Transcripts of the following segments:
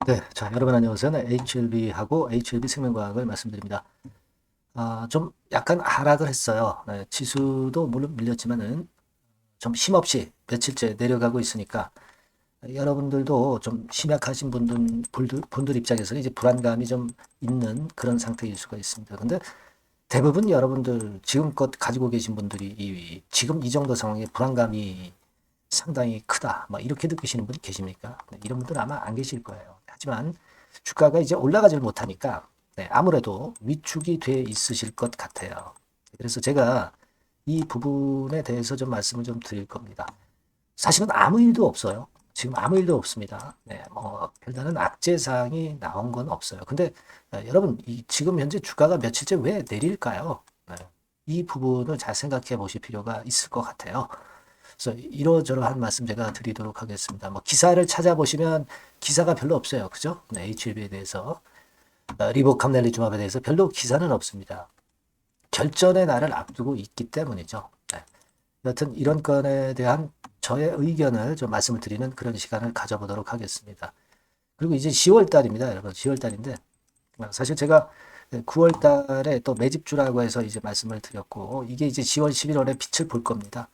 네, 자, 여러분 안녕하세요. 네, HLB하고 HLB 생명과학을 말씀드립니다. 좀 약간 하락을 했어요. 네, 지수도 물론 밀렸지만은 좀 힘없이 며칠째 내려가고 있으니까 여러분들도 좀 심약하신 분들 입장에서는 이제 불안감이 좀 있는 그런 상태일 수가 있습니다. 근데 대부분 여러분들 지금껏 가지고 계신 분들이 지금 이 정도 상황에 불안감이 상당히 크다. 뭐 이렇게 느끼시는 분 계십니까? 네, 이런 분들 아마 안 계실 거예요. 하지만 주가가 이제 올라가질 못하니까 네, 아무래도 위축이 돼 있으실 것 같아요. 그래서 제가 이 부분에 대해서 좀 말씀을 좀 드릴 겁니다. 사실은 아무 일도 없어요. 지금 아무 일도 없습니다. 네, 뭐 별다른 악재 사항이 나온 건 없어요. 근데 여러분 지금 현재 주가가 며칠째 왜 내릴까요? 네, 이 부분을 잘 생각해 보실 필요가 있을 것 같아요. 그래서 이러저러한 말씀 제가 드리도록 하겠습니다. 뭐 기사를 찾아보시면 기사가 별로 없어요. 그죠? 네, HLB에 대해서 리보캄넬리주맙에 대해서 별로 기사는 없습니다. 결전의 날을 앞두고 있기 때문이죠. 네. 여튼 이런 건에 대한 저의 의견을 좀 말씀을 드리는 그런 시간을 가져보도록 하겠습니다. 그리고 이제 10월 달입니다. 여러분 10월 달인데 사실 제가 9월 달에 또 매집주라고 해서 이제 말씀을 드렸고 이게 이제 10월, 11월에 빛을 볼 겁니다.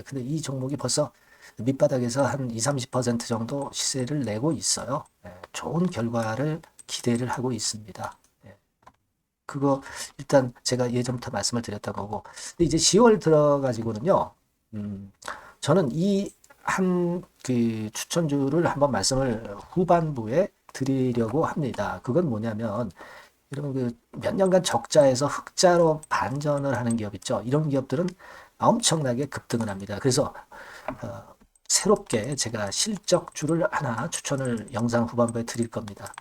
근데 이 종목이 벌써 밑바닥에서 한 20, 30% 정도 시세를 내고 있어요. 좋은 결과를 기대를 하고 있습니다. 그거 일단 제가 예전부터 말씀을 드렸던 거고 근데 이제 10월 들어가지고는요. 저는 이 한 그 추천주를 한번 말씀을 후반부에 드리려고 합니다. 그건 뭐냐면 여러분 그 몇 년간 적자에서 흑자로 반전을 하는 기업 있죠. 이런 기업들은 엄청나게 급등을 합니다. 그래서 새롭게 제가 실적주를 하나 추천을 영상 후반부에 드릴 겁니다.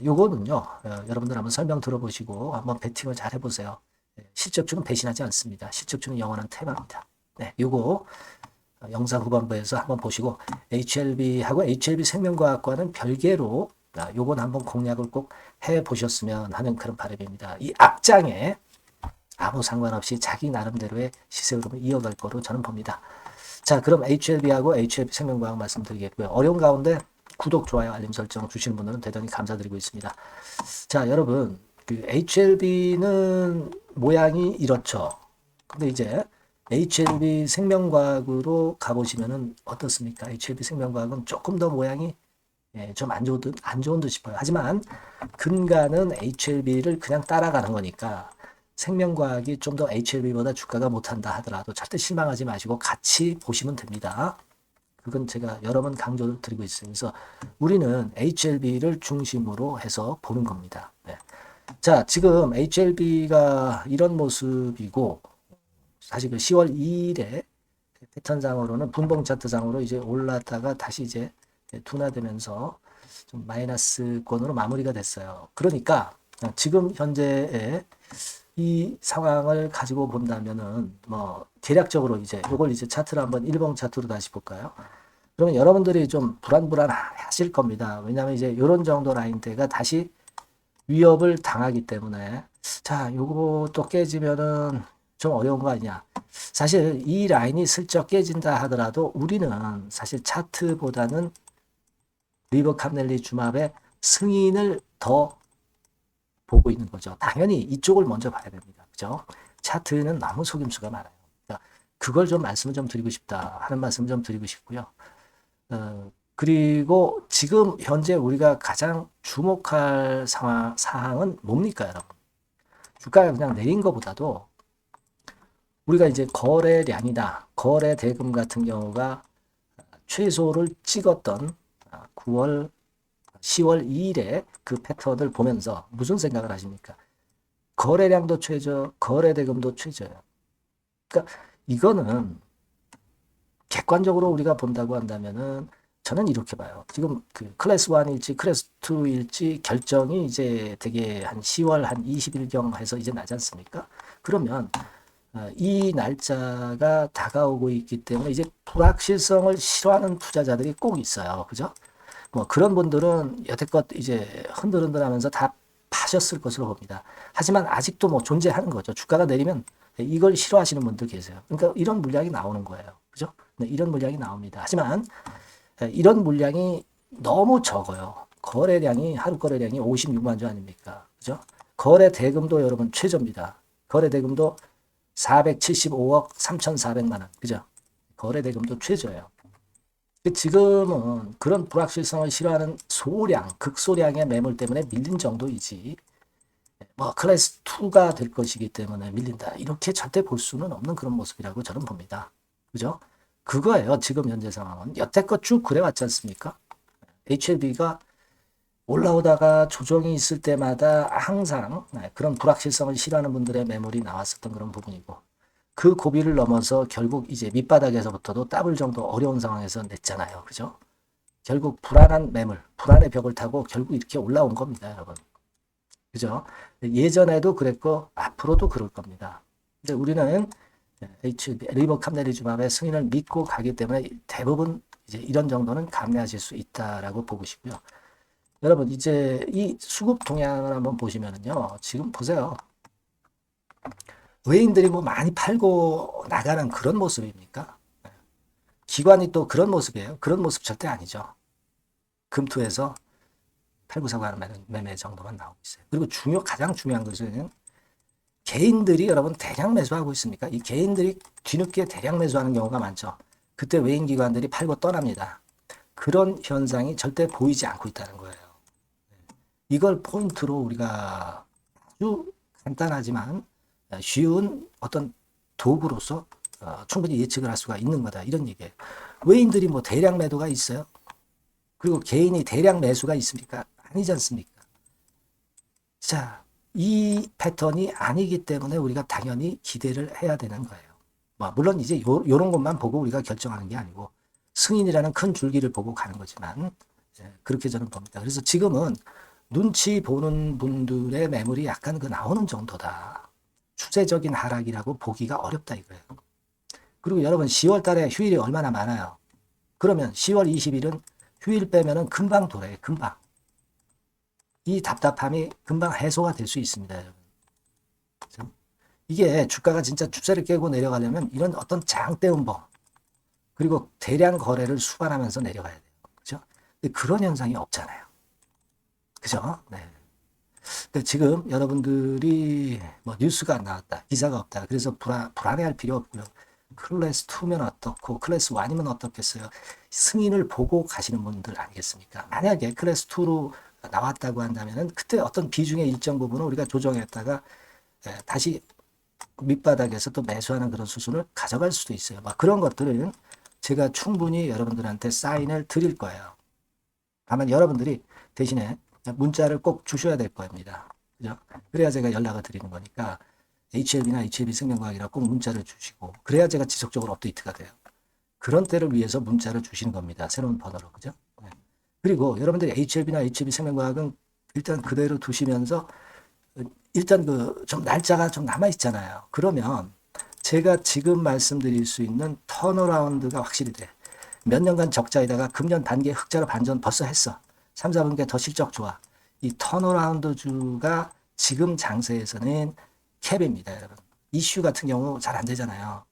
요거는요, 여러분들 한번 설명 들어보시고 한번 베팅을 잘 해보세요. 실적주는 배신하지 않습니다. 실적주는 영원한 테마입니다. 네, 요거 영상 후반부에서 한번 보시고 HLB하고 HLB 생명과학과는 별개로 요건 한번 공략을 꼭 해보셨으면 하는 그런 바람입니다. 이 악장에 아무 상관없이 자기 나름대로의 시세 흐름을 이어갈 거로 저는 봅니다. 자, 그럼 HLB하고 HLB 생명과학 말씀드리겠고요. 어려운 가운데 구독, 좋아요, 알림 설정 주시는 분들은 대단히 감사드리고 있습니다. 자, 여러분, 그 HLB는 모양이 이렇죠. 근데 이제 HLB 생명과학으로 가보시면은 어떻습니까? HLB 생명과학은 조금 더 모양이 좀 안 좋은 듯 싶어요. 하지만 근간은 HLB를 그냥 따라가는 거니까 생명과학이 좀 더 HLB보다 주가가 못한다 하더라도 절대 실망하지 마시고 같이 보시면 됩니다. 그건 제가 여러 번 강조를 드리고 있어요. 그래서 우리는 HLB를 중심으로 해서 보는 겁니다. 네. 자, 지금 HLB가 이런 모습이고 사실 그 10월 2일에 패턴상으로는 분봉 차트상으로 이제 올랐다가 다시 이제 둔화되면서 좀 마이너스권으로 마무리가 됐어요. 그러니까 지금 현재의 이 상황을 가지고 본다면은 뭐 대략적으로 이제 이걸 이제 차트를 한번 일봉 차트로 다시 볼까요? 그러면 여러분들이 좀 불안하실 겁니다. 왜냐하면 이제 이런 정도 라인대가 다시 위협을 당하기 때문에 자, 요거 또 깨지면은 좀 어려운 거 아니냐. 사실 이 라인이 슬쩍 깨진다 하더라도 우리는 사실 차트보다는 리버 캄넬리 주맙의 승인을 더 보고 있는 거죠. 당연히 이쪽을 먼저 봐야 됩니다. 그죠? 차트는 너무 속임수가 많아요. 그러니까 그걸 좀 말씀을 좀 드리고 싶다 하는 말씀을 좀 드리고 싶고요. 그리고 지금 현재 우리가 가장 주목할 사항은 뭡니까, 여러분? 주가가 그냥 내린 것보다도 우리가 이제 거래량이다, 거래 대금 같은 경우가 최소를 찍었던 9월, 10월 2일에 그 패턴을 보면서 무슨 생각을 하십니까? 거래량도 최저, 거래 대금도 최저예요. 그러니까 이거는 객관적으로 우리가 본다고 한다면은 저는 이렇게 봐요. 지금 그 클래스 1일지 클래스 2일지 결정이 이제 되게 한 10월 한 20일경 해서 이제 나지 않습니까? 그러면 이 날짜가 다가오고 있기 때문에 이제 불확실성을 싫어하는 투자자들이 꼭 있어요. 그죠? 뭐 그런 분들은 여태껏 이제 흔들흔들하면서 다 파셨을 것으로 봅니다. 하지만 아직도 뭐 존재하는 거죠. 주가가 내리면 이걸 싫어하시는 분들 계세요. 그러니까 이런 물량이 나오는 거예요. 그죠? 네, 이런 물량이 나옵니다. 하지만 이런 물량이 너무 적어요. 거래량이 하루 거래량이 56만 주 아닙니까? 그죠? 거래 대금도 여러분 최저입니다. 거래 대금도 475억 3,400만 원. 그죠? 거래 대금도 최저예요. 지금은 그런 불확실성을 싫어하는 소량, 극소량의 매물 때문에 밀린 정도이지, 뭐 클래스 2가 될 것이기 때문에 밀린다. 이렇게 절대 볼 수는 없는 그런 모습이라고 저는 봅니다. 그죠? 그거예요. 지금 현재 상황은. 여태껏 쭉 그래왔지 않습니까? HLB가 올라오다가 조정이 있을 때마다 항상 그런 불확실성을 싫어하는 분들의 매물이 나왔었던 그런 부분이고, 그 고비를 넘어서 결국 이제 밑바닥에서부터도 더블 정도 어려운 상황에서 냈잖아요. 그죠? 결국 불안한 매물, 불안의 벽을 타고 결국 이렇게 올라온 겁니다, 여러분. 그죠? 예전에도 그랬고 앞으로도 그럴 겁니다. 근데 우리는 리버 캄네리즘압의 승인을 믿고 가기 때문에 대부분 이제 이런 정도는 감내하실 수 있다라고 보고 싶고요. 여러분 이제 이 수급 동향을 한번 보시면은요. 지금 보세요. 외인들이 뭐 많이 팔고 나가는 그런 모습입니까? 기관이 또 그런 모습이에요. 그런 모습 절대 아니죠. 금투에서 팔고 사고 하는 매매 정도만 나오고 있어요. 그리고 가장 중요한 것은 개인들이 여러분 대량 매수하고 있습니까? 이 개인들이 뒤늦게 대량 매수하는 경우가 많죠. 그때 외인 기관들이 팔고 떠납니다. 그런 현상이 절대 보이지 않고 있다는 거예요. 이걸 포인트로 우리가 아주 간단하지만 쉬운 어떤 도구로서 충분히 예측을 할 수가 있는 거다. 이런 얘기예요. 외인들이 뭐 대량 매도가 있어요? 그리고 개인이 대량 매수가 있습니까? 아니지 않습니까? 자, 이 패턴이 아니기 때문에 우리가 당연히 기대를 해야 되는 거예요. 뭐 물론 이제 요런 것만 보고 우리가 결정하는 게 아니고 승인이라는 큰 줄기를 보고 가는 거지만 그렇게 저는 봅니다. 그래서 지금은 눈치 보는 분들의 매물이 약간 그 나오는 정도다. 추세적인 하락이라고 보기가 어렵다 이거예요. 그리고 여러분 10월 달에 휴일이 얼마나 많아요. 그러면 10월 20일은 휴일 빼면은 금방 돌아요. 금방. 이 답답함이 금방 해소가 될 수 있습니다. 여러분. 이게 주가가 진짜 추세를 깨고 내려가려면 이런 어떤 장대음봉 그리고 대량 거래를 수반하면서 내려가야 돼요. 그죠? 근데 그런 현상이 없잖아요. 그죠? 네. 근데 지금 여러분들이 뭐 뉴스가 안 나왔다, 기사가 없다. 그래서 불안해할 필요 없고요. 클래스 2면 어떻고 클래스 1이면 어떻겠어요? 승인을 보고 가시는 분들 아니겠습니까? 만약에 클래스 2로 나왔다고 한다면은 그때 어떤 비중의 일정 부분을 우리가 조정했다가 다시 밑바닥에서 또 매수하는 그런 수순을 가져갈 수도 있어요. 막 그런 것들은 제가 충분히 여러분들한테 사인을 드릴 거예요. 다만 여러분들이 대신에 문자를 꼭 주셔야 될 겁니다. 그죠? 그래야 제가 연락을 드리는 거니까 HLB나 HLB 생명과학이라 꼭 문자를 주시고 그래야 제가 지속적으로 업데이트가 돼요. 그런 때를 위해서 문자를 주시는 겁니다. 새로운 번호로. 그죠? 네. 그리고 여러분들이 HLB나 HLB 생명과학은 일단 그대로 두시면서 일단 그 좀 날짜가 좀 남아 있잖아요. 그러면 제가 지금 말씀드릴 수 있는 턴어라운드가 확실히 돼. 몇 년간 적자에다가 금년 단기 흑자로 반전 벌써 했어. 3, 4분기에 더 실적 좋아. 이 턴어라운드 주가 지금 장세에서는 캡입니다, 여러분. 이슈 같은 경우 잘 안 되잖아요.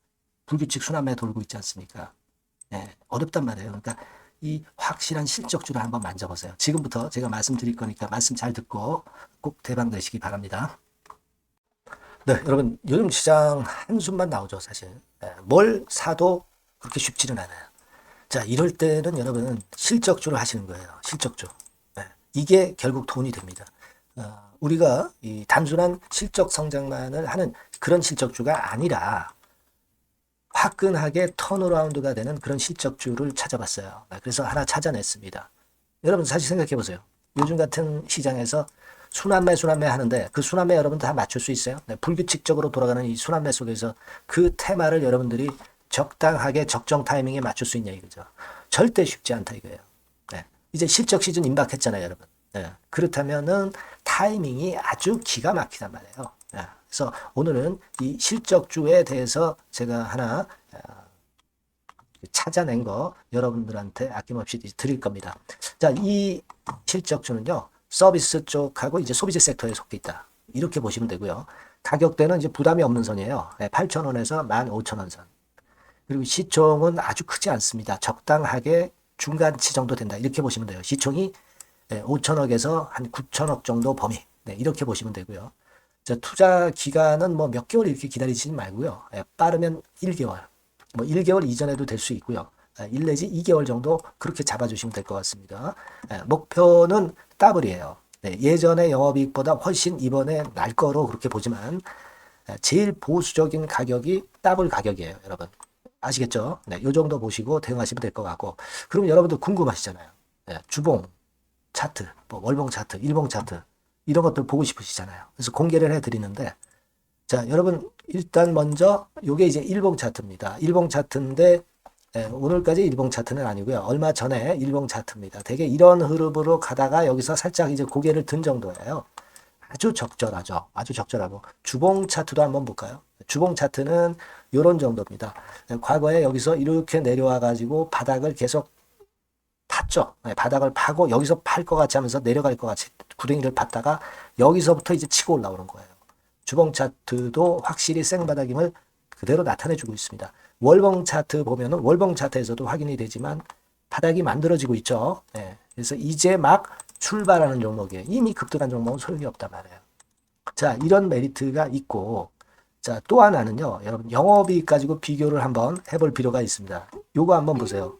불규칙 순환매 돌고 있지 않습니까? 네, 어렵단 말이에요. 그러니까 이 확실한 실적주를 한번 만져보세요. 지금부터 제가 말씀드릴 거니까 말씀 잘 듣고 꼭 대박 내시기 바랍니다. 네, 여러분 요즘 시장 한숨만 나오죠, 사실. 네, 뭘 사도 그렇게 쉽지는 않아요. 자, 이럴 때는 여러분 실적주를 하시는 거예요. 실적주. 네, 이게 결국 돈이 됩니다. 우리가 이 단순한 실적 성장만을 하는 그런 실적주가 아니라 화끈하게 턴어라운드가 되는 그런 실적주를 찾아봤어요. 그래서 하나 찾아냈습니다. 여러분 사실 생각해 보세요. 요즘 같은 시장에서 순환매 하는데 그 순환매 여러분 다 맞출 수 있어요? 네, 불규칙적으로 돌아가는 이 순환매 속에서 그 테마를 여러분들이 적당하게 적정 타이밍에 맞출 수 있냐 이거죠. 절대 쉽지 않다 이거예요. 네, 이제 실적 시즌 임박했잖아요, 여러분. 네, 그렇다면은 타이밍이 아주 기가 막히단 말이에요. 네, 그래서 오늘은 이 실적주에 대해서 제가 하나 찾아낸 거 여러분들한테 아낌없이 드릴 겁니다. 자, 이 실적주는요, 서비스 쪽하고 이제 소비재 섹터에 속해 있다. 이렇게 보시면 되고요. 가격대는 이제 부담이 없는 선이에요. 8,000원에서 15,000원 선. 그리고 시총은 아주 크지 않습니다. 적당하게 중간치 정도 된다. 이렇게 보시면 돼요. 시총이 5천억에서 한 9천억 정도 범위. 네, 이렇게 보시면 되고요. 자, 투자 기간은 뭐 몇 개월 이렇게 기다리시지 말고요. 빠르면 1개월, 뭐 1개월 이전에도 될 수 있고요. 1 내지 2개월 정도 그렇게 잡아주시면 될 것 같습니다. 목표는 더블이에요. 네, 예전의 영업이익보다 훨씬 이번에 날 거로 그렇게 보지만 제일 보수적인 가격이 더블 가격이에요, 여러분. 아시겠죠? 네, 요 정도 보시고 대응하시면 될 것 같고. 그럼 여러분들 궁금하시잖아요. 네, 주봉 차트, 뭐 월봉 차트, 일봉 차트 이런 것들 보고 싶으시잖아요. 그래서 공개를 해드리는데, 자, 여러분 일단 먼저 요게 이제 일봉 차트입니다. 일봉 차트인데 오늘까지 일봉 차트는 아니고요. 얼마 전에 일봉 차트입니다. 되게 이런 흐름으로 가다가 여기서 살짝 이제 고개를 든 정도예요. 아주 적절하죠. 아주 적절하고. 주봉 차트도 한번 볼까요? 주봉 차트는 이런 정도입니다. 과거에 여기서 이렇게 내려와 가지고 바닥을 계속 팠죠. 바닥을 파고 여기서 팔 것 같이 하면서 내려갈 것 같이 구덩이를 팠다가 여기서부터 이제 치고 올라오는 거예요. 주봉 차트도 확실히 생바닥임을 그대로 나타내주고 있습니다. 월봉 차트 보면은 월봉 차트에서도 확인이 되지만 바닥이 만들어지고 있죠. 그래서 이제 막 출발하는 종목이에요. 이미 급등한 종목은 소용이 없단 말이에요. 자, 이런 메리트가 있고, 자, 또 하나는요, 여러분, 영업이익 가지고 비교를 한번 해볼 필요가 있습니다. 요거 한번 보세요.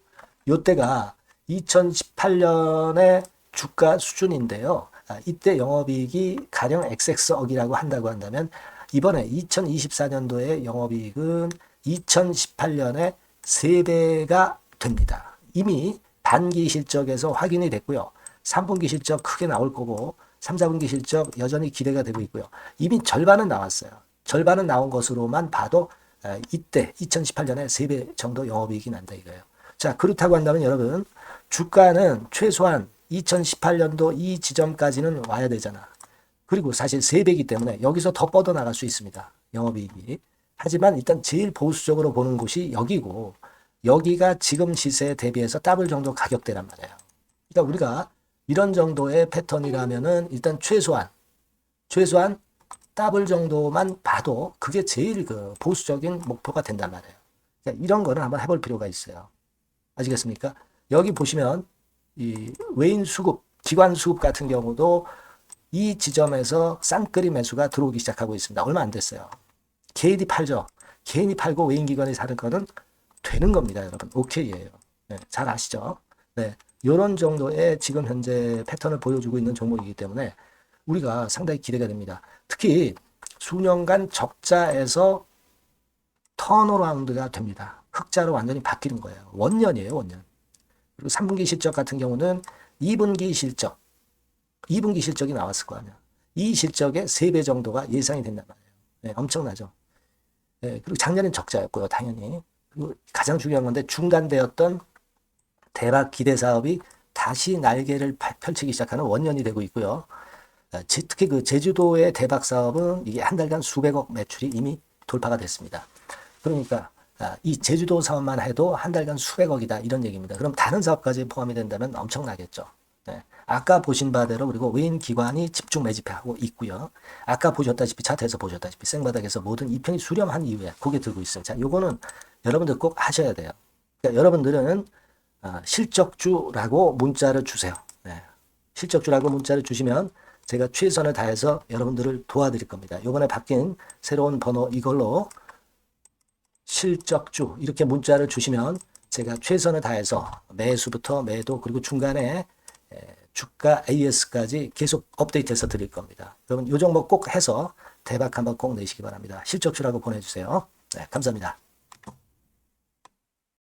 요때가 2018년의 주가 수준인데요. 이때 영업이익이 가령 XX억이라고 한다면, 이번에 2024년도에 영업이익은 2018년에 3배가 됩니다. 이미 단기 실적에서 확인이 됐고요. 3분기 실적 크게 나올 거고 3, 4분기 실적 여전히 기대가 되고 있고요. 이미 절반은 나왔어요. 절반은 나온 것으로만 봐도 이때 2018년에 3배 정도 영업이익이 난다 이거예요. 자, 그렇다고 한다면 여러분 주가는 최소한 2018년도 이 지점까지는 와야 되잖아. 그리고 사실 3배이기 때문에 여기서 더 뻗어나갈 수 있습니다. 영업이익이. 하지만 일단 제일 보수적으로 보는 곳이 여기고 여기가 지금 시세에 대비해서 더블 정도 가격대란 말이에요. 그러니까 우리가 이런 정도의 패턴이라면은 일단 최소한 더블 정도만 봐도 그게 제일 그 보수적인 목표가 된단 말이에요. 그러니까 이런 거는 한번 해볼 필요가 있어요. 아시겠습니까? 여기 보시면 이 외인 수급, 기관 수급 같은 경우도 이 지점에서 쌍끌이 매수가 들어오기 시작하고 있습니다. 얼마 안 됐어요. 개인이 팔죠. 개인이 팔고 외인 기관이 사는 거는 되는 겁니다, 여러분. 오케이예요. 네, 잘 아시죠? 네, 이런 정도의 지금 현재 패턴을 보여주고 있는 종목이기 때문에 우리가 상당히 기대가 됩니다. 특히 수년간 적자에서 턴어라운드가 됩니다. 흑자로 완전히 바뀌는 거예요. 원년이에요, 원년. 그리고 3분기 실적 같은 경우는 2분기 실적이 나왔을 거 아니야. 이 실적의 3배 정도가 예상이 된단 말이에요. 네, 엄청나죠. 네, 그리고 작년엔 적자였고요, 당연히. 그리고 가장 중요한 건데 중단되었던 대박 기대 사업이 다시 날개를 펼치기 시작하는 원년이 되고 있고요. 특히 그 제주도의 대박 사업은 이게 한 달간 수백억 매출이 이미 돌파가 됐습니다. 그러니까 이 제주도 사업만 해도 한 달간 수백억이다 이런 얘기입니다. 그럼 다른 사업까지 포함이 된다면 엄청나겠죠. 네. 아까 보신 바대로 그리고 외인 기관이 집중 매집하고 있고요. 아까 보셨다시피 차트에서 보셨다시피 생바닥에서 모든 이평이 수렴한 이후에 고개 들고 있어요. 자, 요거는 여러분들 꼭 하셔야 돼요. 그러니까 여러분들은 실적주라고 문자를 주세요. 네. 실적주라고 문자를 주시면 제가 최선을 다해서 여러분들을 도와드릴 겁니다. 이번에 바뀐 새로운 번호 이걸로 실적주 이렇게 문자를 주시면 제가 최선을 다해서 매수부터 매도 그리고 중간에 주가 AS까지 계속 업데이트해서 드릴 겁니다. 여러분 이 종목 꼭 해서 대박 한번 꼭 내시기 바랍니다. 실적주라고 보내주세요. 네, 감사합니다.